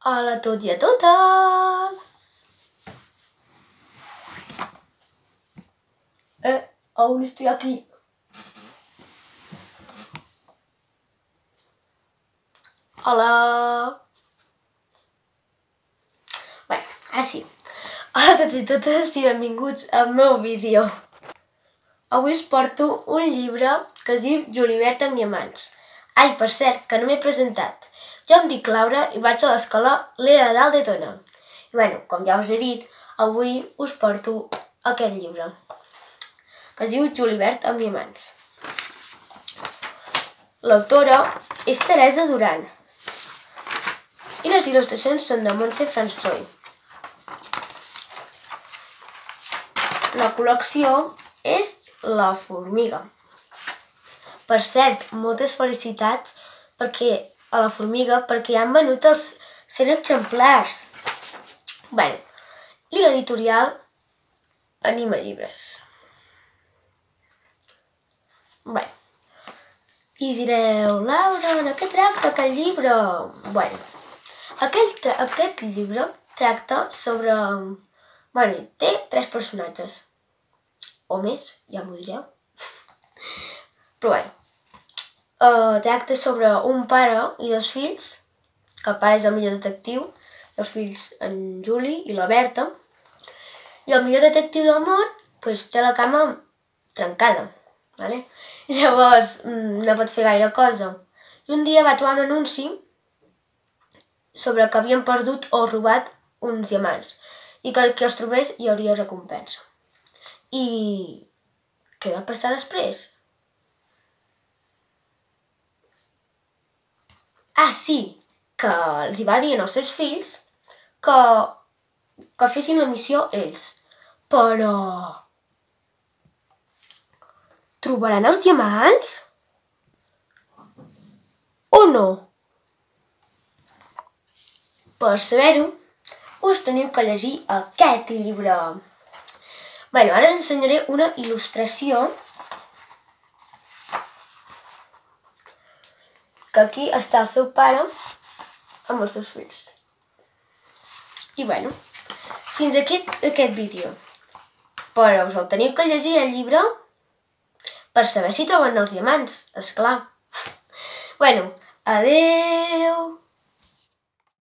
Hola a tots i a totes! Aún estoy aquí. Hola! Bé, ara sí. Hola a tots i totes i benvinguts al meu vídeo. Avui us porto un llibre que es diu Julibert amb diamants. Ai, per cert, que no m'he presentat. Jo em dic Laura i vaig a l'escola Lera Dalt de Tona. I bueno, com ja us he dit, avui us porto aquest llibre, que es diu Julibert amb diamants. L'autora és Teresa Duran i les il·lustracions són de Montse François. La col·lecció és La Formiga. Per cert, moltes felicitats a La Formiga perquè ja han venut els 100 exemplars. Bé, i l'editorial Anima Llibres. Bé, i direu, Laura, de què tracta aquest llibre? Bé, aquest llibre tracta sobre... Bueno, té 3 personatges. O més, ja m'ho direu. Però bé, tracta sobre un pare i 2 fills, que el pare és el millor detectiu, i els fills en Juli i la Berta, i el millor detectiu del món té la cama trencada. Llavors no pot fer gaire cosa. I un dia va trobar un anunci sobre que havien perdut o robat uns diamants i que el que els trobés hi hauria recompensa. I què va passar després? Ah, sí, que els va dir als seus fills que fessin la missió ells. Però... trobaran els diamants? O no? Per saber-ho, us teniu que llegir aquest llibre. Bé, ara us ensenyaré una il·lustració que aquí està el seu pare amb els seus fills. I bueno, fins aquí aquest vídeo. Però us el teniu que llegir el llibre per saber si troben els diamants, esclar. Bueno, adeu!